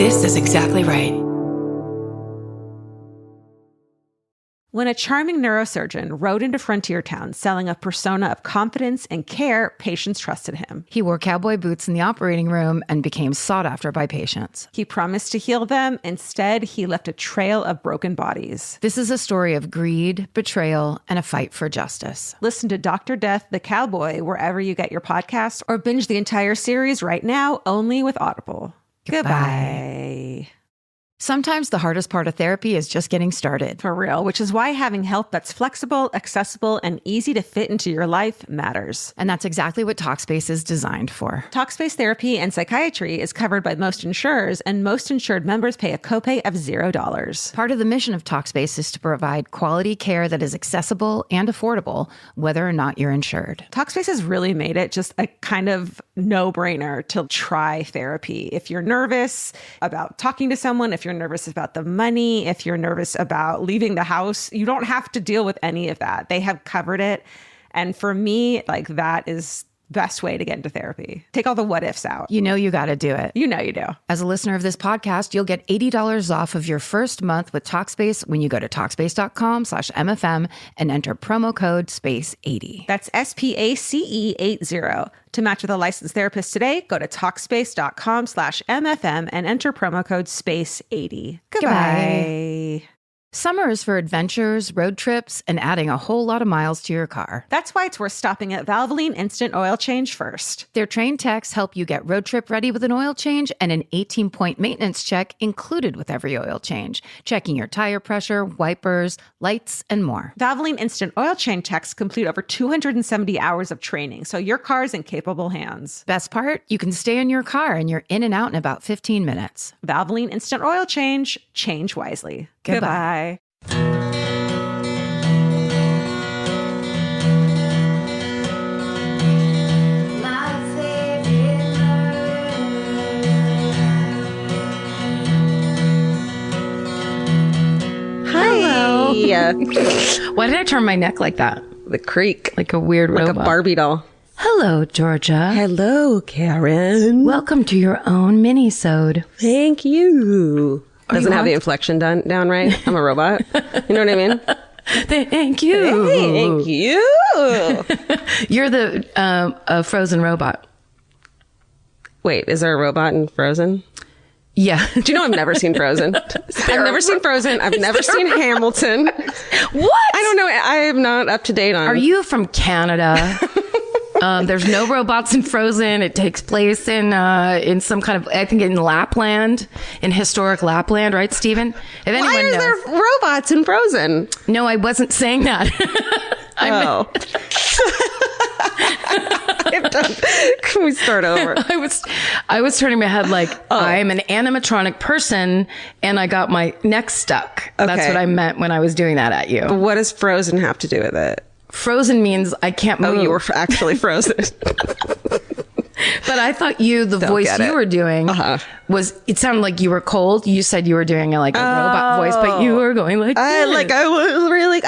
This is exactly right. When a charming neurosurgeon rode into Frontier Town selling a persona of confidence and care, patients trusted him. He wore cowboy boots in the operating room and became sought after by patients. He promised to heal them. Instead, he left a trail of broken bodies. This is a story of greed, betrayal, and a fight for justice. Listen to Dr. Death, the Cowboy, wherever you get your podcasts, or binge the entire series right now, only with Audible. Goodbye. Sometimes the hardest part of therapy is just getting started. For real, which is why having help that's flexible, accessible, and easy to fit into your life matters. And that's exactly what Talkspace is designed for. Talkspace therapy and psychiatry is covered by most insurers, and most insured members pay a copay of $0. Part of the mission of Talkspace is to provide quality care that is accessible and affordable, whether or not you're insured. Talkspace has really made it just a kind of no-brainer to try therapy. If you're nervous about talking to someone, if you're nervous about the money, if you're nervous about leaving the house, you don't have to deal with any of that. They have covered it. And for me, like, that is best way to get into therapy. Take all the what ifs out. You know you got to do it. You know you do. As a listener of this podcast, you'll get $80 off of your first month with Talkspace when you go to Talkspace.com/MFM and enter promo code SPACE80. That's SPACE80. To match with a licensed therapist today, go to Talkspace.com/MFM and enter promo code SPACE80. Goodbye. Summer is for adventures, road trips, and adding a whole lot of miles to your car. That's why it's worth stopping at Valvoline Instant Oil Change first. Their trained techs help you get road trip ready with an oil change and an 18-point maintenance check included with every oil change, checking your tire pressure, wipers, lights, and more. Valvoline Instant Oil Change techs complete over 270 hours of training, so your car's in capable hands. Best part? You can stay in your car and you're in and out in about 15 minutes. Valvoline Instant Oil Change. Change wisely. Goodbye. Hello. Why did I turn my neck like that? The creak. Like a weird Like robot. a Barbie doll. Hello, Georgia. Hello, Karen. Welcome to your own Minisode. Thank you. Doesn't have what? the inflection down right. I'm a robot. You know what I mean? Thank you. Thank you. You're the frozen robot. Wait, is there a robot in Frozen? Yeah. Do you know I've never seen Frozen? I've never seen Frozen. I've never seen Hamilton. What? I don't know. I am not up to date on. Are you from Canada? There's no robots in Frozen. It takes place in some kind of, I think, in Lapland, in historic Lapland, right, Stephen? If anyone Why are knows. there robots in Frozen? No, I wasn't saying that. Oh. Can we start over? I was turning my head like, I'm an animatronic person and I got my neck stuck. That's Okay. what I meant when I was doing that at you. What does Frozen have to do with it? Frozen means I can't move. Oh, you were actually frozen. But I thought the voice get you it. were doing was, it sounded like you were cold. You said you were doing a robot voice, but you were going like this. I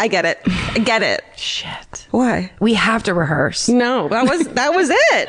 get it. I get it. Shit. Why? We have to rehearse. No, that was it.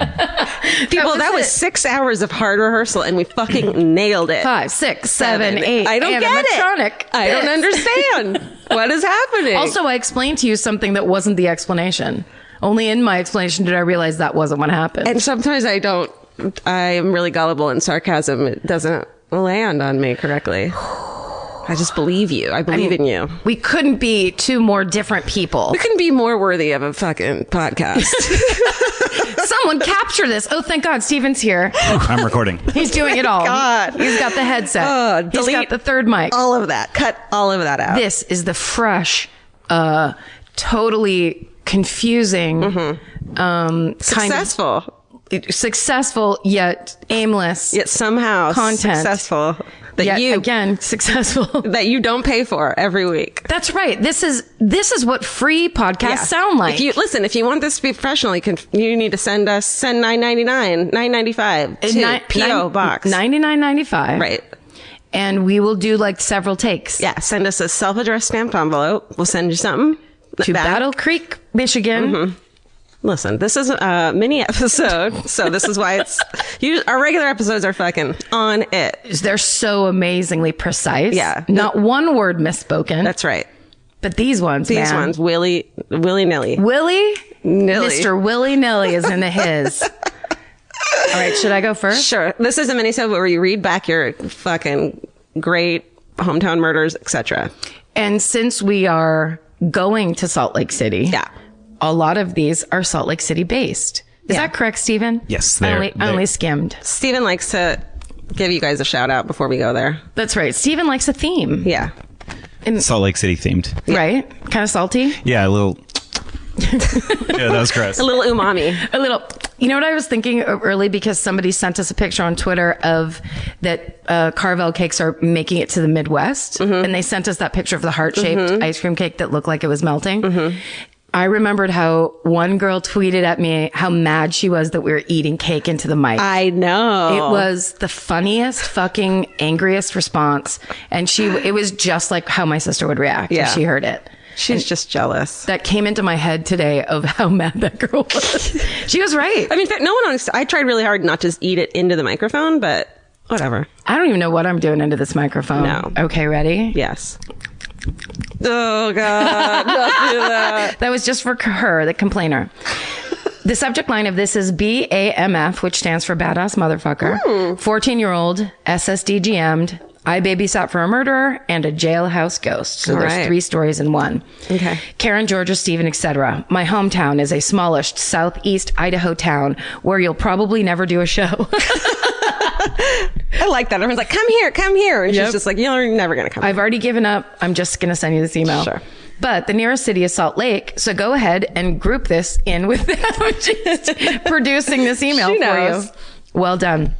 People, that was 6 hours of hard rehearsal and we fucking nailed it. 5, 6, 7, 8. I don't get animatronic. it. I don't understand. What is happening? Also, I explained to you something that wasn't the explanation. Only in my explanation did I realize that wasn't what happened. And sometimes I'm really gullible and sarcasm. It doesn't land on me correctly. I just believe you. I believe in you. We couldn't be two more different people. We couldn't be more worthy of a fucking podcast. Someone capture this. Oh, thank God. Steven's here. I'm recording. He's doing it all. God. He's got the headset. He's delete got the third mic. All of that. Cut all of that out. This is the fresh, totally confusing, successful yet aimless, yet somehow content. Successful successful that you don't pay for every week. That's right. This is what free podcasts sound like. If you want this to be professional, you need to send $9.99, $9.95 to PO Box $99.95, right? And we will do like several takes. Yeah, send us a self-addressed stamped envelope. We'll send you something to Battle Creek, Michigan. Listen, this is a mini episode, so this is why our regular episodes are fucking on it. They're so amazingly precise. Yeah. Not one word misspoken. That's right. But these ones, willy-nilly. Willy-nilly. Mr. Willy-nilly is in the his. All right, should I go first? Sure. This is a minisode where you read back your fucking great hometown murders, etc. And since we are going to Salt Lake City, yeah, a lot of these are Salt Lake City based. Is that correct, Stephen? Yes, I only skimmed. Stephen likes to give you guys a shout out before we go there. That's right. Stephen likes a theme. Yeah. Salt Lake City themed. Right? Kind of salty? Yeah, a little. Yeah, that was gross. A little umami. A little. You know what I was thinking early, because somebody sent us a picture on Twitter of that Carvel cakes are making it to the Midwest. And they sent us that picture of the heart-shaped ice cream cake that looked like it was melting. I remembered how one girl tweeted at me how mad she was that we were eating cake into the mic. I know. It was the funniest, fucking angriest response. And it was just like how my sister would react if she heard it. She's just jealous. That came into my head today of how mad that girl was. She was right. I mean, no one I tried really hard not to eat it into the microphone, but whatever. I don't even know what I'm doing into this microphone. No. Okay, ready? Yes. Oh, God. Don't do that. That was just for her, the complainer. The subject line of this is BAMF, which stands for Badass Motherfucker. 14-year-old, SSDGM'd. I babysat for a murderer and a jailhouse ghost. So there's 3 stories in one. Okay. Karen, Georgia, Stephen, etc. My hometown is a smallish southeast Idaho town where you'll probably never do a show. I like that. Everyone's like, come here. And she's just like, you're never going to come. I've already given up. I'm just going to send you this email. Sure. But the nearest city is Salt Lake. So go ahead and group this in with them. She's producing this email for you. Well done.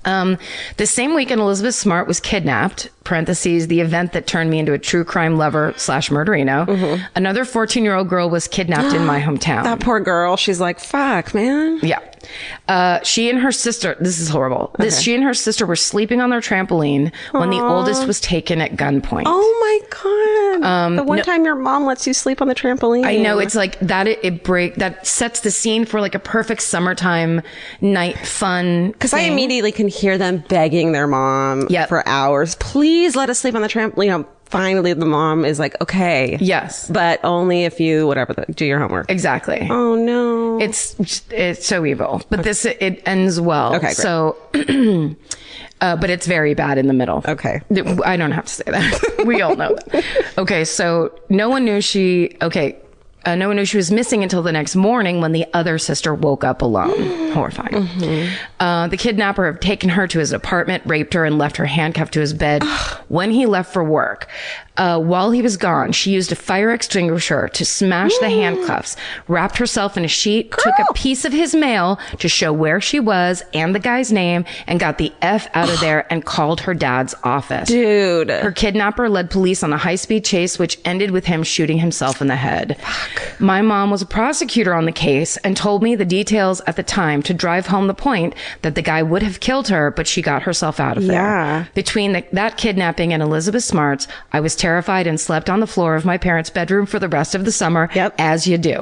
The same weekend, Elizabeth Smart was kidnapped, parentheses, the event that turned me into a true crime lover / murderino. Another 14-year-old girl was kidnapped in my hometown. That poor girl. She's like, fuck, man. Yeah. She and her sister, this is horrible. She and her sister were sleeping on their trampoline when the oldest was taken at gunpoint. Oh my God. The one time your mom lets you sleep on the trampoline. I know. It's like that. That sets the scene for like a perfect summertime night fun. Cause I immediately can hear them begging their mom for hours. Please let us sleep on the trampoline. You know, finally the mom is like, okay. Yes. But only if you, do your homework. Exactly. Oh no. It's so evil, but it ends well. Okay, great. So, but it's very bad in the middle. Okay. I don't have to say that. We all know that. Okay. So no one knew she was missing until the next morning when the other sister woke up alone. Horrifying. The kidnapper had taken her to his apartment, raped her, and left her handcuffed to his bed when he left for work. While he was gone, she used a fire extinguisher to smash the handcuffs, wrapped herself in a sheet, took a piece of his mail to show where she was and the guy's name, and got the F out of there and called her dad's office. Dude. Her kidnapper led police on a high-speed chase, which ended with him shooting himself in the head. Fuck. My mom was a prosecutor on the case and told me the details at the time to drive home the point that the guy would have killed her, but she got herself out of there. Yeah. Between that kidnapping and Elizabeth Smart's, I was terrified and slept on the floor of my parents' bedroom for the rest of the summer, as you do.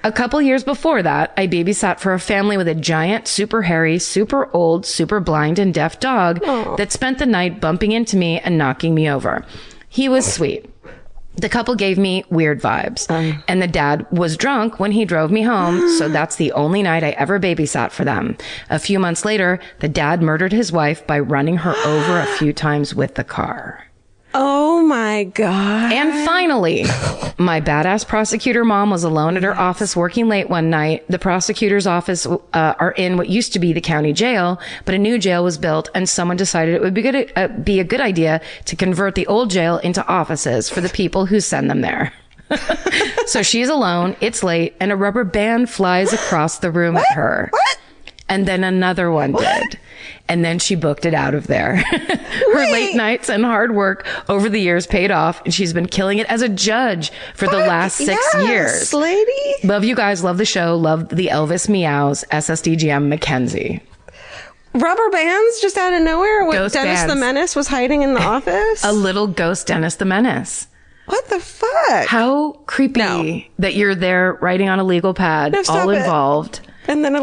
A couple years before that, I babysat for a family with a giant, super hairy, super old, super blind and deaf dog that spent the night bumping into me and knocking me over. He was sweet. The couple gave me weird vibes, and the dad was drunk when he drove me home, so that's the only night I ever babysat for them. A few months later, the dad murdered his wife by running her over a few times with the car. Oh my God. And finally, my badass prosecutor mom was alone at her office working late one night. The prosecutor's office are in what used to be the county jail, but a new jail was built and someone decided it would be a good idea to convert the old jail into offices for the people who send them there. So she's alone, it's late, and a rubber band flies across the room at her. What? And then another one did. And then she booked it out of there. Her late nights and hard work over the years paid off, and she's been killing it as a judge for the last 6 years. Lady. Love you guys. Love the show. Love the Elvis meows. SSDGM Mackenzie. Rubber bands just out of nowhere? What, Ghost Dennis bands. the Menace was hiding in the office? A little ghost Dennis the Menace. What the fuck? How creepy that you're there writing on a legal pad, all involved. And then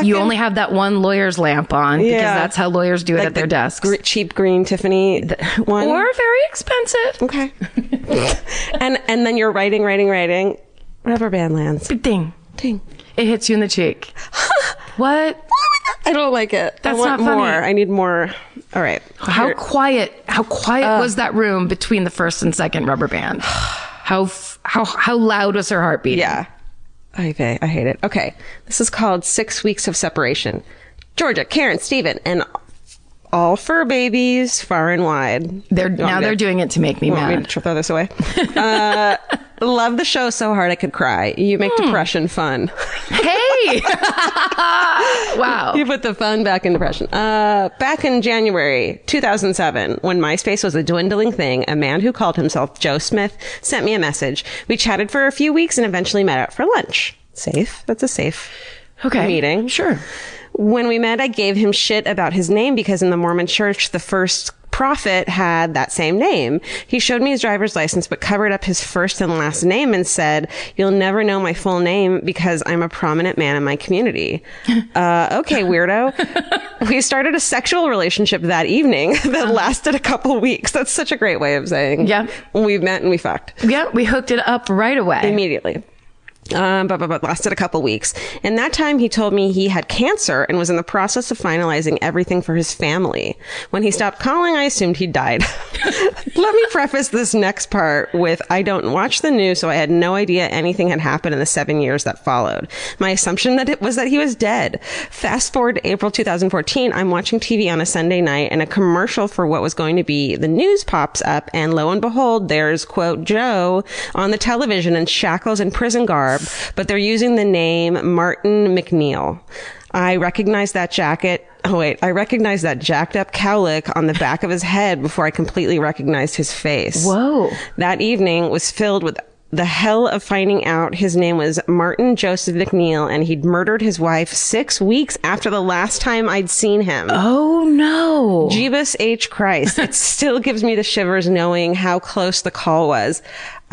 you only have that one lawyer's lamp on because that's how lawyers do it at their desks. Cheap green Tiffany one. Or very expensive. Okay. and then you're writing. Rubber band lands. Ding. Ding. It hits you in the cheek. What? I don't like it. That's I want not funny. more. I need more. All right. How quiet was that room between the first and second rubber band? How loud was her heart beating? Yeah. I hate it. Okay. This is called 6 Weeks of Separation. Georgia, Karen, Steven, and all fur babies far and wide. They're doing it to make me mad. Want me to throw this away? Love the show so hard I could cry. You make depression fun. Hey! Wow. You put the fun back in depression. Back in January 2007, when MySpace was a dwindling thing, a man who called himself Joe Smith sent me a message. We chatted for a few weeks and eventually met out for lunch. Safe. That's a safe meeting. Sure. When we met, I gave him shit about his name because in the Mormon church, the first prophet had that same name. He showed me his driver's license, but covered up his first and last name and said, "You'll never know my full name because I'm a prominent man in my community." Okay, weirdo. We started a sexual relationship that evening that lasted a couple weeks. That's such a great way of saying, yeah, we met and we fucked. Yeah, we hooked it up right away. Immediately. But lasted a couple weeks. And that time he told me he had cancer and was in the process of finalizing everything for his family. When he stopped calling, I assumed he'd died. Let me preface this next part with, I don't watch the news, so I had no idea anything had happened in the 7 years that followed. My assumption was that he was dead. Fast forward to April 2014, I'm watching TV on a Sunday night and a commercial for what was going to be the news pops up, and lo and behold, there's, quote, Joe on the television in shackles and prison garb, but they're using the name Martin McNeil. I recognize that jacket. Oh, wait. I recognize that jacked up cowlick on the back of his head before I completely recognized his face. Whoa. That evening was filled with the hell of finding out his name was Martin Joseph McNeil and he'd murdered his wife 6 weeks after the last time I'd seen him. Oh, no. Jeebus H. Christ. It still gives me the shivers knowing how close the call was.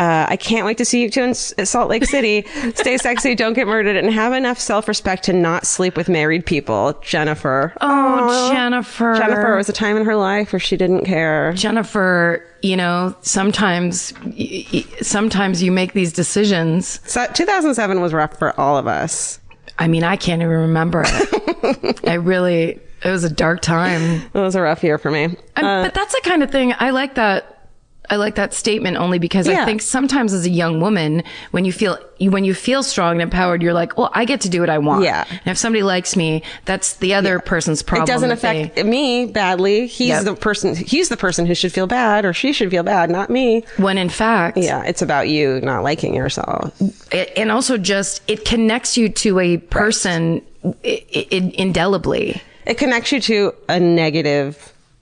I can't wait to see you two in Salt Lake City. Stay sexy, don't get murdered, and have enough self-respect to not sleep with married people. Jennifer. Oh, Jennifer. Jennifer, was a time in her life where she didn't care. Jennifer, you know, sometimes you make these decisions. So 2007 was rough for all of us. I mean, I can't even remember it. It was a dark time. It was a rough year for me. But that's the kind of thing, I like that statement only because I think sometimes as a young woman, when you feel strong and empowered, you're like, well, I get to do what I want. Yeah. And if somebody likes me, that's the other person's problem. It doesn't affect me badly. He's the person who should feel bad, or she should feel bad, not me. When in fact, it's about you not liking yourself. And also just, it connects you to a person indelibly. It connects you to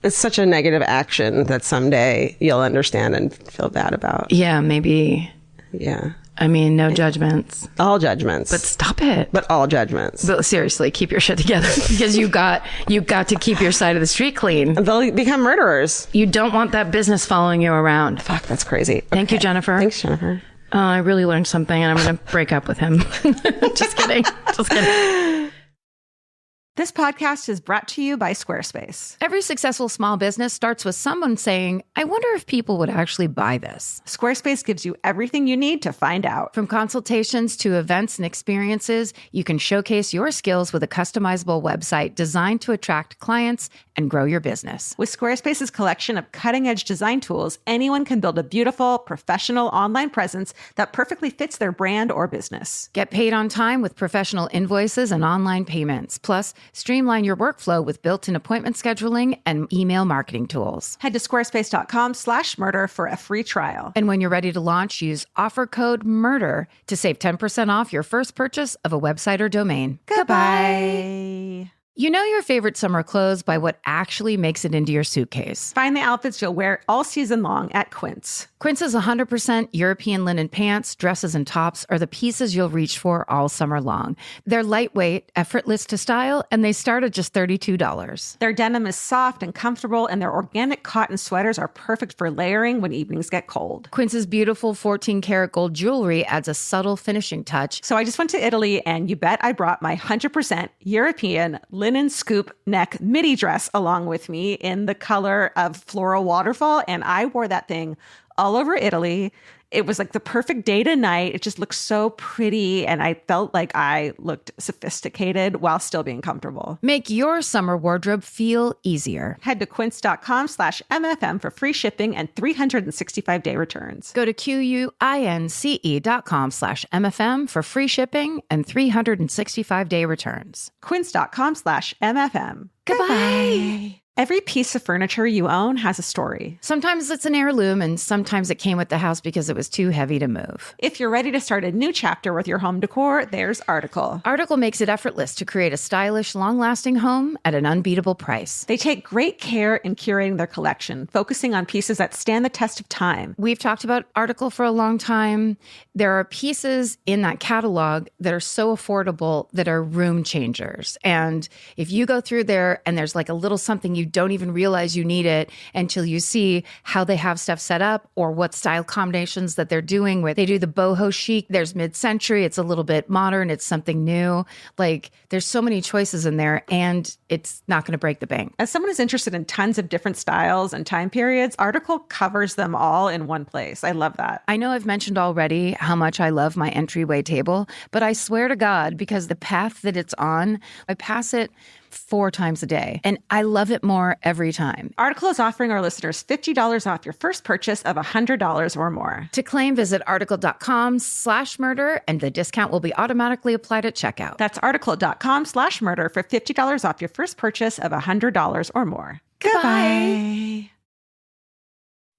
it's such a negative action that someday you'll understand and feel bad about. Yeah, maybe. Yeah. I mean, no judgments. All judgments. But stop it. But all judgments. But seriously, keep your shit together because you got to keep your side of the street clean. They'll become murderers. You don't want that business following you around. Fuck, that's crazy. Thank you, Jennifer. Thanks, Jennifer. I really learned something and I'm going to break up with him. Just kidding. Just kidding. This podcast is brought to you by Squarespace. Every successful small business starts with someone saying, I wonder if people would actually buy this. Squarespace gives you everything you need to find out. From consultations to events and experiences, you can showcase your skills with a customizable website designed to attract clients and grow your business. With Squarespace's collection of cutting-edge design tools, anyone can build a beautiful, professional online presence that perfectly fits their brand or business. Get paid on time with professional invoices and online payments. Plus, streamline your workflow with built-in appointment scheduling and email marketing tools. Head to squarespace.com/murder for a free trial. And when you're ready to launch, use offer code MURDER to save 10% off your first purchase of a website or domain. Goodbye. You know your favorite summer clothes by what actually makes it into your suitcase. Find the outfits you'll wear all season long at Quince. Quince's 100% European linen pants, dresses, and tops are the pieces you'll reach for all summer long. They're lightweight, effortless to style, and they start at just $32. Their denim is soft and comfortable, and their organic cotton sweaters are perfect for layering when evenings get cold. Quince's beautiful 14-karat gold jewelry adds a subtle finishing touch. So I just went to Italy, and you bet I brought my 100% European linen scoop neck midi dress along with me in the color of floral waterfall, and I wore that thing all over Italy. It was like the perfect day to night. It just looked so pretty, and I felt like I looked sophisticated while still being comfortable. Make your summer wardrobe feel easier. Head to quince.com/MFM for free shipping and 365-day returns. Go to QUINCE.com/MFM for free shipping and 365-day returns. Quince.com/MFM. Goodbye. Every piece of furniture you own has a story. Sometimes it's an heirloom, and sometimes it came with the house because it was too heavy to move. If you're ready to start a new chapter with your home decor, there's Article. Article makes it effortless to create a stylish, long-lasting home at an unbeatable price. They take great care in curating their collection, focusing on pieces that stand the test of time. We've talked about Article for a long time. There are pieces in that catalog that are so affordable that are room changers. And if you go through there and there's like a little something you don't even realize you need it until you see how they have stuff set up or what style combinations that they're doing, where they do the boho chic, there's mid-century, it's a little bit modern, it's something new. Like there's so many choices in there, and it's not going to break the bank. As someone who's interested in tons of different styles and time periods, Article covers them all in one place. I love that. I know I've mentioned already how much I love my entryway table, but I swear to God, because the path that it's on, I pass it 4 times a day, and I love it more every time. Article is offering our listeners $50 off your first purchase of $100 or more. To claim, visit article.com/murder, and the discount will be automatically applied at checkout. That's article.com/murder for $50 off your first purchase of $100 or more. Goodbye.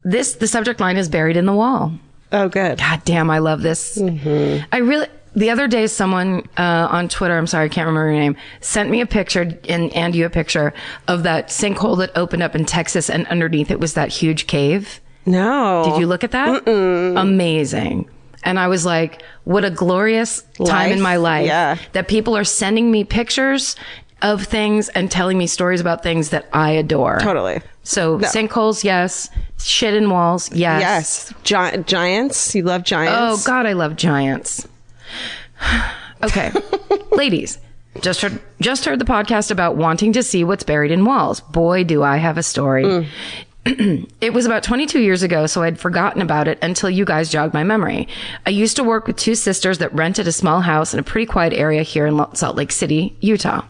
The subject line is buried in the wall. Oh, good. God damn, I love this. Mm-hmm. The other day, someone on Twitter, I'm sorry, I can't remember your name, sent me a picture, and you a picture of that sinkhole that opened up in Texas, and underneath it was that huge cave. No. Did you look at that? Mm-mm. Amazing. And I was like, what a glorious time in my life that people are sending me pictures of things and telling me stories about things that I adore. Totally. So sinkholes, yes. Shit in walls, yes. Yes. Giants. You love giants. Oh, God, I love giants. Okay. Ladies, just heard the podcast about wanting to see what's buried in walls. Boy, do I have a story. It was about 22 years ago, so I'd forgotten about it until you guys jogged my memory. I used to work with 2 sisters that rented a small house in a pretty quiet area here in Salt Lake City, Utah.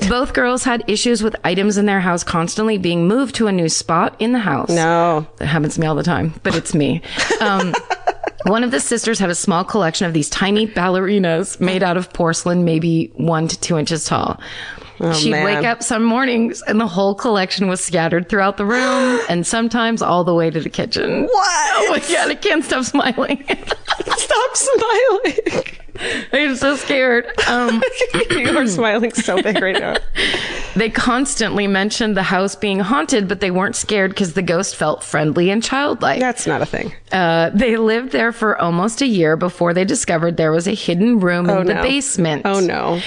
Both girls had issues with items in their house constantly being moved to a new spot in the house. No. That happens to me all the time, but it's me. One of the sisters had a small collection of these tiny ballerinas made out of porcelain, maybe 1 to 2 inches tall. She'd wake up some mornings and the whole collection was scattered throughout the room and sometimes all the way to the kitchen. What? Oh my God, I can't stop smiling. Stop smiling. I'm so scared. You are smiling so big right now. They constantly mentioned the house being haunted, but they weren't scared because the ghost felt friendly and childlike. That's not a thing. They lived there for almost a year before they discovered there was a hidden room in the basement. Oh, no.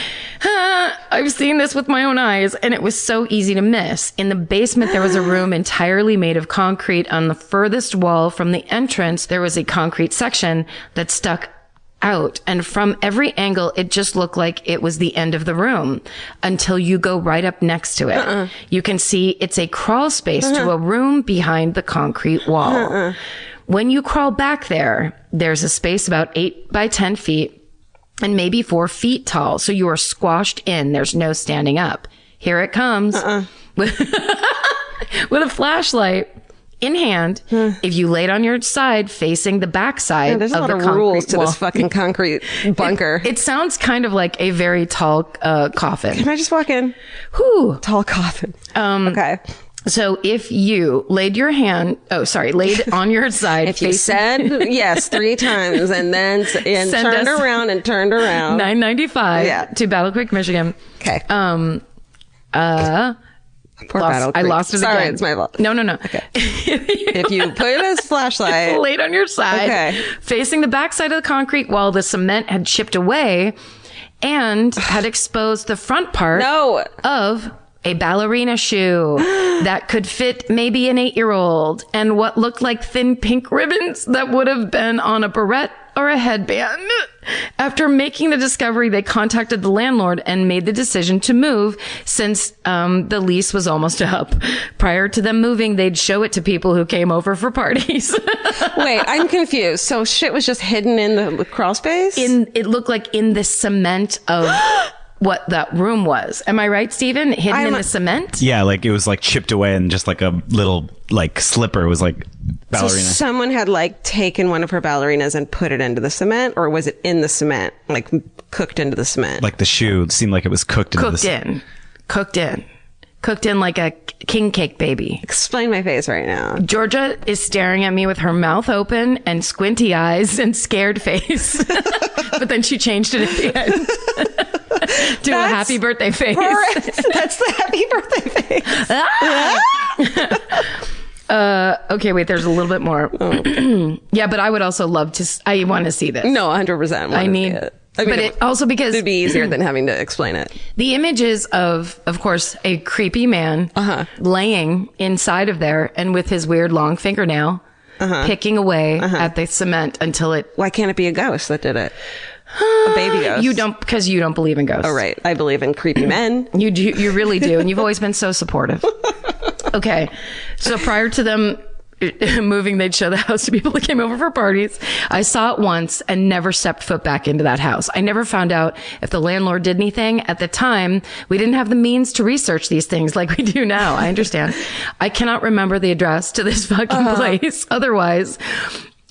I've seen this with my own eyes, and it was so easy to miss. In the basement, there was a room entirely made of concrete. On the furthest wall from the entrance, there was a concrete section that stuck out, and from every angle it just looked like it was the end of the room until you go right up next to it. You can see it's a crawl space to a room behind the concrete wall. When you crawl back there, there's a space about 8 by 10 feet and maybe 4 feet tall, so you are squashed in. There's no standing up. Here it comes with a flashlight in hand. If you laid on your side facing the back side there's of a the lot of concrete rules to wall. this fucking concrete bunker. It sounds kind of like a very tall coffin. Can I just walk in? Whew. Tall coffin. Okay. So if you laid laid on your side. If you said yes 3 times and then turned around $9.95 to Battle Creek, Michigan. Okay. Poor Battle Creek. I lost it Sorry, again. it's my fault. No. Okay. If you put a flashlight. Laid on your side, Okay. facing the backside of the concrete while the cement had chipped away and had exposed the front part No. of a ballerina shoe that could fit maybe an 8-year-old and what looked like thin pink ribbons that would have been on a barrette or a headband. After making the discovery, they contacted the landlord and made the decision to move since the lease was almost up. Prior to them moving, they'd show it to people who came over for parties. Wait, I'm confused. So shit was just hidden in the crawl space? It looked like in the cement of what that room was. Am I right, Stephen? Hidden in the cement? Yeah, like it was like chipped away and just like a little like slipper was like ballerina. So someone had like taken one of her ballerinas and put it into the cement, or was it in the cement, like cooked into the cement? Like the shoe seemed like it was cooked into Cooked in like a king cake baby. Explain my face right now. Georgia is staring at me with her mouth open and squinty eyes and scared face. But then she changed it at the end. To a happy birthday face. That's the happy birthday face. Okay, wait, there's a little bit more. Yeah, but I would also love to, I want to see this. No, 100%. I need, it. but it also because it'd be easier than having to explain it. the images of course, a creepy man laying inside of there and with his weird long fingernail picking away at the cement until it. Why can't it be a ghost that did it? A baby ghost. Because you don't believe in ghosts. Oh, right. I believe in creepy men. You do, you really do. And you've always been so supportive. Okay. So prior to them moving, they'd show the house to people that came over for parties. I saw it once and never stepped foot back into that house. I never found out if the landlord did anything. At the time, we didn't have the means to research these things like we do now. I understand. I cannot remember the address to this fucking place. Otherwise,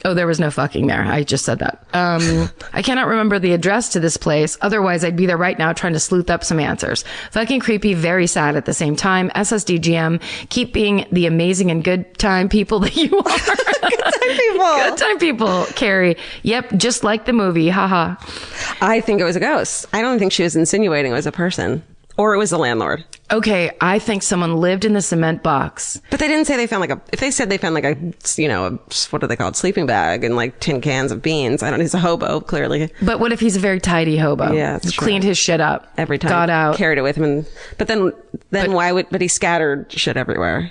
oh, there was no fucking there. I just said that. I cannot remember the address to this place. Otherwise, I'd be there right now trying to sleuth up some answers. Fucking creepy, very sad at the same time. SSDGM, keep being the amazing and good time people that you are. Good time people, Carrie. Yep, just like the movie. Haha. I think it was a ghost. I don't think she was insinuating it was a person. Or it was the landlord. Okay, I think someone lived in the cement box. But they didn't say they found if they said they found like a, what are they called? Sleeping bag and like tin cans of beans. I don't know. He's a hobo, clearly. But what if he's a very tidy hobo? Yeah, that's He true. cleaned his shit up. Every time. Got out. Carried it with him. But he scattered shit everywhere.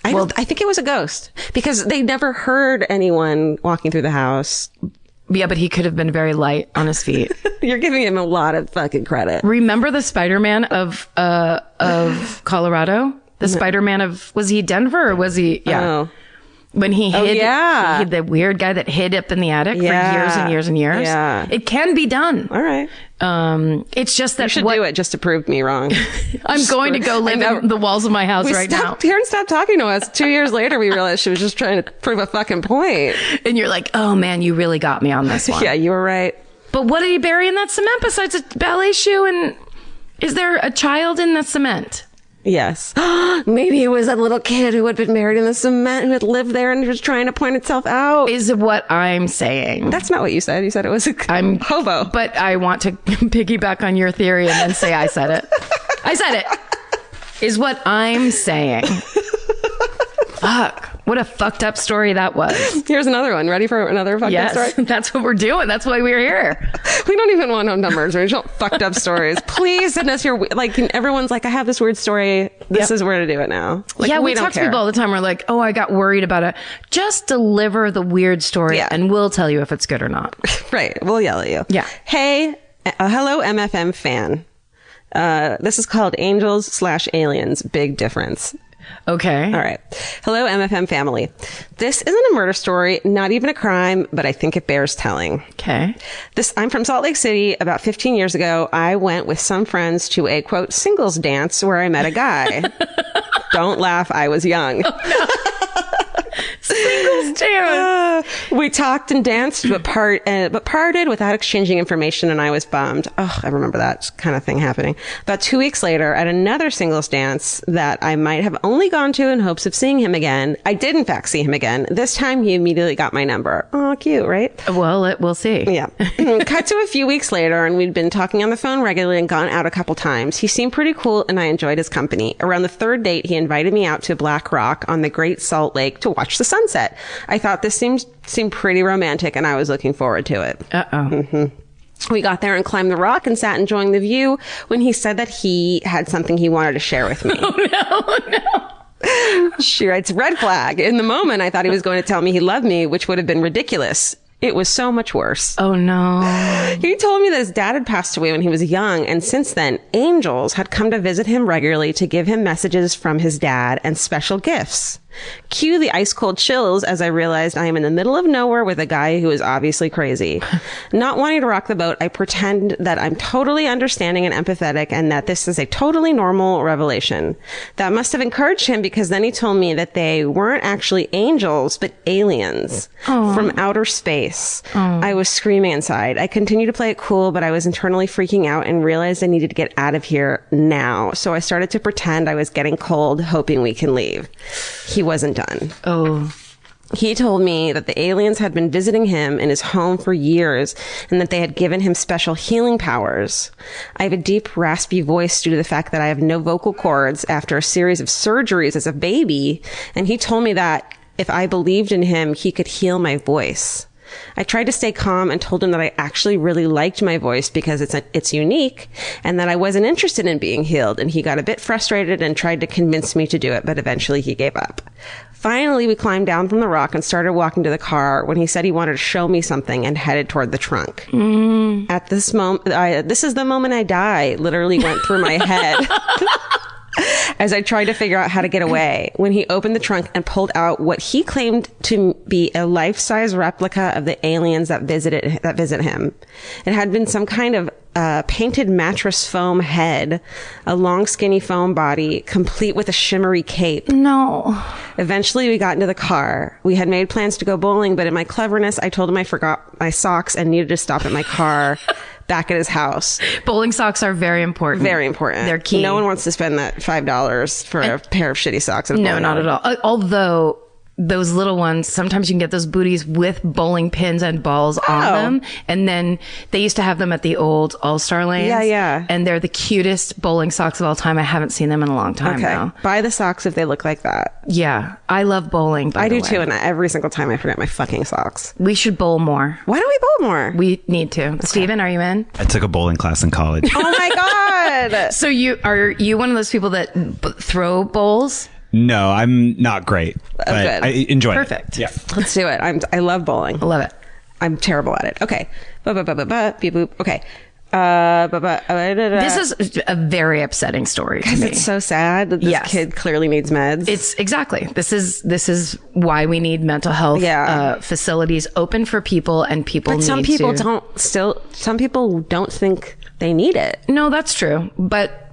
I think it was a ghost because they never heard anyone walking through the house. Yeah, but he could have been very light on his feet. You're giving him a lot of fucking credit. Remember the Spider-Man of Colorado? The Spider-Man was he Denver or was he? Yeah. Oh. When he hid, yeah. he hid the weird guy that hid up in the attic for years and years and years. Yeah. It can be done. All right. It's just that You should do it just to prove me wrong. I'm going to go live in the walls of my house now. Karen stopped talking to us. 2 years later, we realized she was just trying to prove a fucking point. And you're like, oh man, you really got me on this one. Yeah, you were right. But what did he bury in that cement besides a ballet shoe? And is there a child in the cement? Yes. Maybe it was a little kid who had been buried in the cement who had lived there and was trying to point itself out. Is what I'm saying. That's not what you said. You said it was a hobo. But I want to piggyback on your theory and then say I said it. I said it. Is what I'm saying. Fuck. What a fucked up story that was. Here's another one. Ready for another fucked up story? Yes, that's what we're doing. That's why we're here. We don't even want no numbers. We just want fucked up stories. Please send us your, everyone's like, I have this weird story. This is where to do it now. We talk to people all the time. We're like, oh, I got worried about it. Just deliver the weird story and we'll tell you if it's good or not. Right. We'll yell at you. Yeah. Hey, hello, MFM fan. This is called Angels/Aliens. Big difference. Okay. All right. Hello, MFM family. This isn't a murder story, not even a crime, but I think it bears telling. Okay. I'm from Salt Lake City. About 15 years ago, I went with some friends to a, quote, singles dance where I met a guy. Don't laugh. I was young. Oh, no. Singles too. We talked and danced, but parted without exchanging information, and I was bummed. Oh, I remember that kind of thing happening. About 2 weeks later, at another singles dance that I might have only gone to in hopes of seeing him again, I did in fact see him again. This time, he immediately got my number. Oh, cute, right? Well, we'll see. Yeah. Cut to a few weeks later, and we'd been talking on the phone regularly and gone out a couple times. He seemed pretty cool, and I enjoyed his company. Around the third date, he invited me out to Black Rock on the Great Salt Lake to watch the sunset. I thought this seemed pretty romantic, and I was looking forward to it. We got there and climbed the rock and sat enjoying the view when he said that he had something he wanted to share with me. Oh, no. She writes, red flag. In the moment, I thought he was going to tell me he loved me, which would have been ridiculous. It was so much worse. Oh, no. He told me that his dad had passed away when he was young, and since then, angels had come to visit him regularly to give him messages from his dad and special gifts. Cue the ice cold chills as I realized I am in the middle of nowhere with a guy who is obviously crazy. Not wanting to rock the boat, I pretend that I'm totally understanding and empathetic and that this is a totally normal revelation. That must have encouraged him because then he told me that they weren't actually angels, but aliens from outer space. I was screaming inside. I continued to play it cool, but I was internally freaking out and realized I needed to get out of here now. So I started to pretend I was getting cold, hoping we can leave. He wasn't done. Oh. He told me that the aliens had been visiting him in his home for years and that they had given him special healing powers. I have a deep, raspy voice due to the fact that I have no vocal cords after a series of surgeries as a baby, and he told me that if I believed in him, he could heal my voice. I tried to stay calm and told him that I actually really liked my voice because it's unique and that I wasn't interested in being healed. And he got a bit frustrated and tried to convince me to do it, but eventually he gave up. Finally, we climbed down from the rock and started walking to the car when he said he wanted to show me something and headed toward the trunk. At this moment, this is the moment I die, literally went through my head. As I tried to figure out how to get away, when he opened the trunk and pulled out what he claimed to be a life-size replica of the aliens that visit him. It had been some kind of painted mattress foam head, a long skinny foam body, complete with a shimmery cape. No. Eventually, we got into the car. We had made plans to go bowling, but in my cleverness, I told him I forgot my socks and needed to stop at my car. Back at his house. Bowling socks are very important. Very important. They're key. No one wants to spend that $5 for a pair of shitty socks. No, not at all. Although those little ones, sometimes you can get those booties with bowling pins and balls on them. And then they used to have them at the old All-Star lanes. Yeah, yeah. And they're the cutest bowling socks of all time. I haven't seen them in a long time now. Buy the socks if they look like that. Yeah. I love bowling, by I the do way. too, and every single time I forget my fucking socks. We should bowl more. Why don't we bowl more? We need to. Okay. Steven, are you in? I took a bowling class in college. Oh my God. So are you one of those people that throw bowls? No, I'm not great, but good. I enjoy Perfect. it. Yeah. Let's do it. I love bowling. I love it. I'm terrible at it. Okay. Beep boop. Okay. This is a very upsetting story to me. It's so sad that this kid clearly needs meds. It's exactly. This is why we need mental health facilities open for people, and people but need some people to. some people don't think they need it. No, that's true. But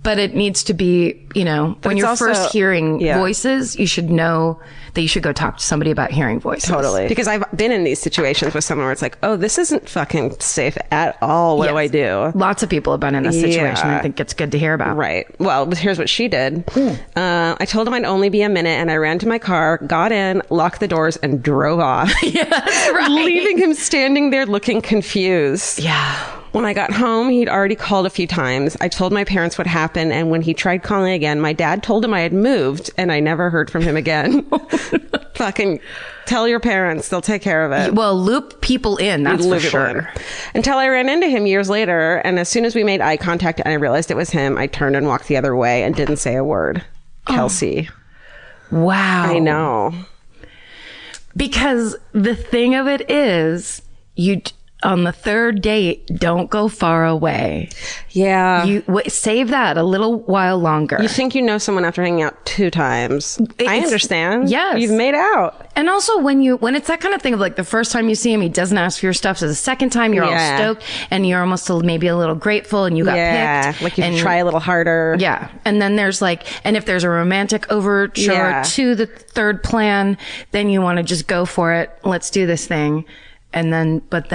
it needs to be, when you're also, first hearing voices, you should know that you should go talk to somebody about hearing voices. Totally. Because I've been in these situations with someone where it's like, oh, this isn't fucking safe at all. What do I do? Lots of people have been in this situation. I think it's good to hear about. Right. Well, here's what she did. I told him I'd only be a minute, and I ran to my car, got in, locked the doors, and drove off. Yeah, that's right. Leaving him standing there looking confused. Yeah. When I got home, he'd already called a few times. I told my parents what happened, and when he tried calling again, my dad told him I had moved, and I never heard from him again. Fucking tell your parents. They'll take care of it. Well, loop people in, that's for sure. Until I ran into him years later, and as soon as we made eye contact and I realized it was him, I turned and walked the other way and didn't say a word. Kelsey. Wow. I know. Because the thing of it is, on the third date, don't go far away. Yeah. You save that a little while longer. You think you know someone after hanging out 2 times. I understand. Yes. You've made out. And also when it's that kind of thing of like the first time you see him, he doesn't ask for your stuff. So the second time you're all stoked and you're almost maybe a little grateful and you got picked. Like you can try a little harder. Yeah. And then there's and if there's a romantic overture to the third plan, then you want to just go for it. Let's do this thing. And then, but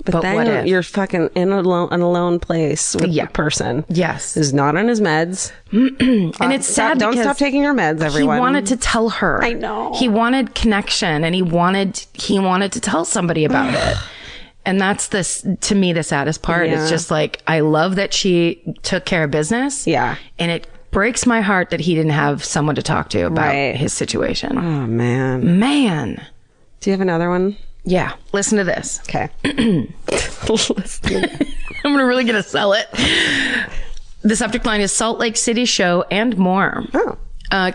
what if you're fucking in a lone place with a person? Yes. Who's not on his meds. And it's sad. Don't stop taking your meds, everyone. He wanted to tell her. I know. He wanted connection and he wanted to tell somebody about it. And that's to me, the saddest part. It's just like, I love that she took care of business. Yeah. And it breaks my heart that he didn't have someone to talk to about his situation. Oh, man. Do you have another one? Yeah. Listen to this. Okay. I'm really going to sell it. The subject line is Salt Lake City show and more. Oh.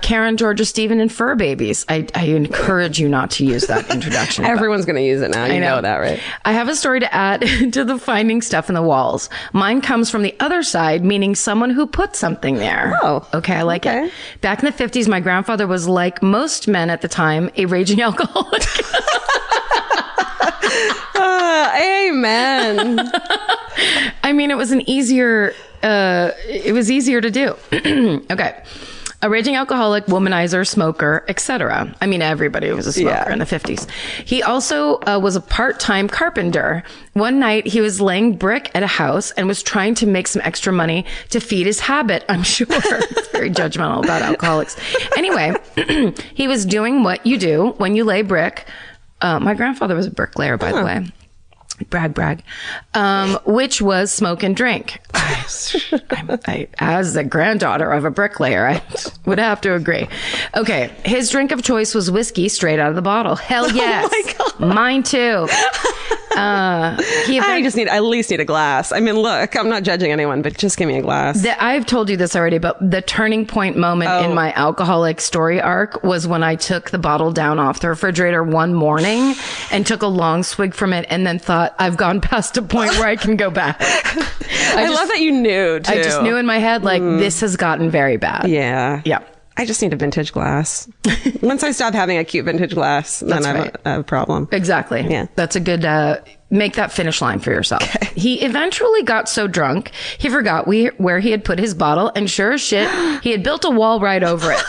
Karen, Georgia, Stephen, and fur babies. I encourage you not to use that introduction. Everyone's going to use it now. You know that, right? I have a story to add to the finding stuff in the walls. Mine comes from the other side, meaning someone who put something there. Oh. Okay, I like it. Back in the 50s, my grandfather was, like most men at the time, a raging alcoholic. Amen. I mean, it was easier to do. Okay. A raging alcoholic, womanizer, smoker, etc. I mean, everybody was a smoker in the 50s. He also was a part-time carpenter. One night, he was laying brick at a house and was trying to make some extra money to feed his habit, I'm sure. It's very judgmental about alcoholics. Anyway, he was doing what you do when you lay brick. My grandfather was a bricklayer, by the way. Brag. Which was smoke and drink. As the granddaughter of a bricklayer, I would have to agree. Okay. His drink of choice was whiskey straight out of the bottle. Hell yes. Oh my God. Mine too. I at least need a glass. I mean, look, I'm not judging anyone, but just give me a glass. I've told you this already, but the turning point moment in my alcoholic story arc was when I took the bottle down off the refrigerator one morning and took a long swig from it and then thought, I've gone past a point where I can go back. I love that you knew, too. I just knew in my head, this has gotten very bad. Yeah. Yeah. I just need a vintage glass. Once I stop having a cute vintage glass, then I have a problem. Exactly. Yeah. That's a good, make that finish line for yourself. Okay. He eventually got so drunk, he forgot where he had put his bottle, and sure as shit, he had built a wall right over it.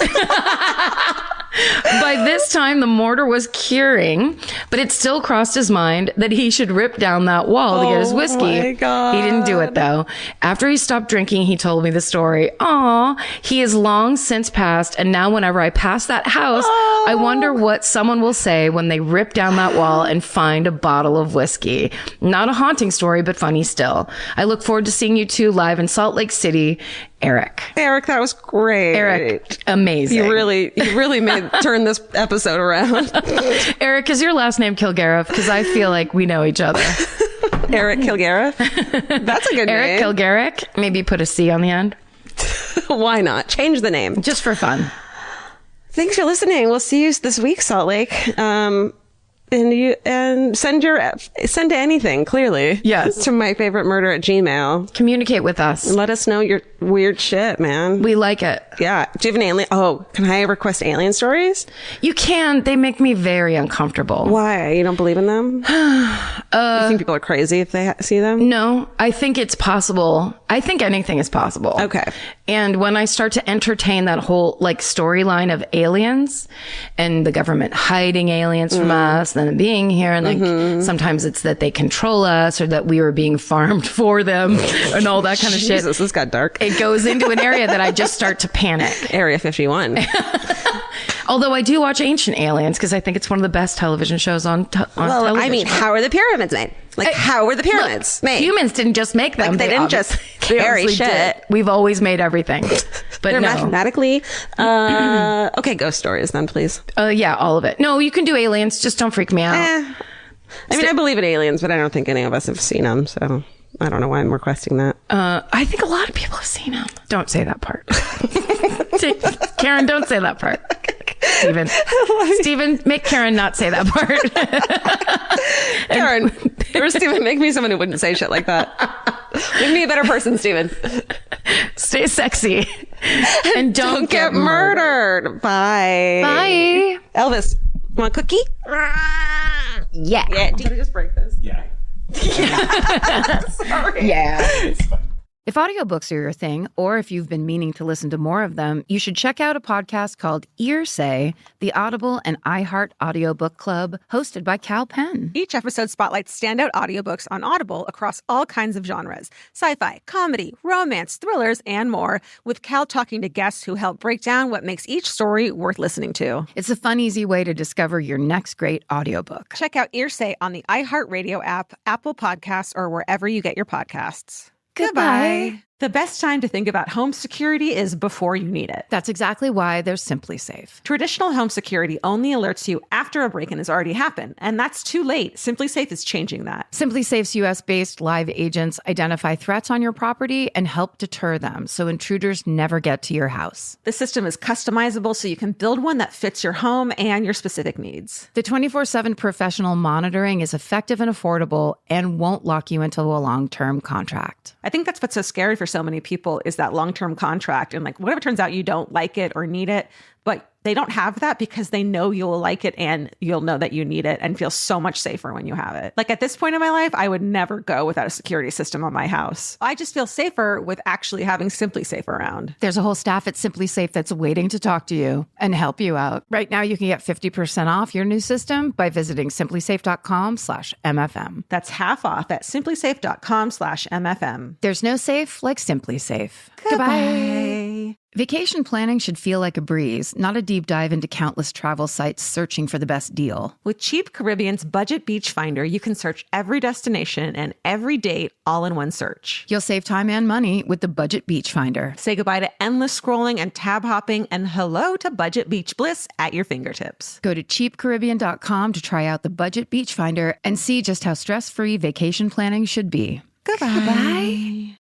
By this time, the mortar was curing, but it still crossed his mind that he should rip down that wall to get his whiskey. Oh my God. He didn't do it, though. After he stopped drinking, he told me the story. Aw, he is long since passed, and now whenever I pass that house, I wonder what someone will say when they rip down that wall and find a bottle of whiskey. Not a haunting story, but funny still. I look forward to seeing you two live in Salt Lake City. Eric, that was great. Eric, amazing. You really turned this episode around. Eric, is your last name Kilgariff? Because I feel like we know each other. Eric Kilgariff? That's a good name. Eric Kilgariff. Maybe put a C on the end. Why not? Change the name. Just for fun. Thanks for listening. We'll see you this week, Salt Lake. And send to anything, clearly. Yes. To myfavoriteMurder@gmail.com. Communicate with us. And let us know your weird shit, man. We like it. Yeah. Do you have an alien? Oh, can I request alien stories? You can. They make me very uncomfortable. Why? You don't believe in them? You think people are crazy if they see them? No. I think it's possible. I think anything is possible. Okay. And when I start to entertain that whole storyline of aliens and the government hiding aliens from us, them being here, and sometimes it's that they control us or that we were being farmed for them and all that kind of shit. Jesus, this got dark. It goes into an area that I just start to panic. Area 51. Although I do watch Ancient Aliens because I think it's one of the best television shows on television. I mean, how are the pyramids made? How were the pyramids made? Humans didn't just make them. They didn't just carry shit. Did. We've always made everything. But they're mathematically. Okay, ghost stories then, please. Yeah, all of it. No, you can do aliens. Just don't freak me out. I mean, I believe in aliens, but I don't think any of us have seen them, so I don't know why I'm requesting that. I think a lot of people have seen them. Don't say that part. Karen, don't say that part. Steven, make Karen not say that part. Karen, or Steven, make me someone who wouldn't say shit like that. Make me a better person, Steven. Stay sexy. And don't get murdered. Bye. Bye. Elvis. Want a cookie? Yeah. Yeah. Did I just break this? Yeah. Sorry. Yeah. It's fine. If audiobooks are your thing, or if you've been meaning to listen to more of them, you should check out a podcast called Earsay, the Audible and iHeart Audiobook Club, hosted by Cal Penn. Each episode spotlights standout audiobooks on Audible across all kinds of genres: sci-fi, comedy, romance, thrillers, and more, with Cal talking to guests who help break down what makes each story worth listening to. It's a fun, easy way to discover your next great audiobook. Check out Earsay on the iHeartRadio app, Apple Podcasts, or wherever you get your podcasts. Goodbye. The best time to think about home security is before you need it. That's exactly why there's Simply Safe. Traditional home security only alerts you after a break-in has already happened, and that's too late. Simply Safe is changing that. Simply Safe's US-based live agents identify threats on your property and help deter them so intruders never get to your house. The system is customizable so you can build one that fits your home and your specific needs. The 24/7 professional monitoring is effective and affordable and won't lock you into a long-term contract. I think that's what's so scary for so many people is that long-term contract. And like, whatever turns out you don't like it or need it, but they don't have that because they know you'll like it and you'll know that you need it and feel so much safer when you have it. Like at this point in my life, I would never go without a security system on my house. I just feel safer with actually having Simply Safe around. There's a whole staff at Simply Safe that's waiting to talk to you and help you out. Right now, you can get 50% off your new system by visiting simplysafe.com/MFM. That's half off at simplysafe.com/MFM. There's no safe like Simply Safe. Goodbye. Vacation planning should feel like a breeze, not a deep dive into countless travel sites searching for the best deal. With Cheap Caribbean's Budget Beach Finder, you can search every destination and every date all in one search. You'll save time and money with the Budget Beach Finder. Say goodbye to endless scrolling and tab hopping, and hello to budget beach bliss at your fingertips. Go to cheapcaribbean.com to try out the Budget Beach Finder and see just how stress-free vacation planning should be. Goodbye.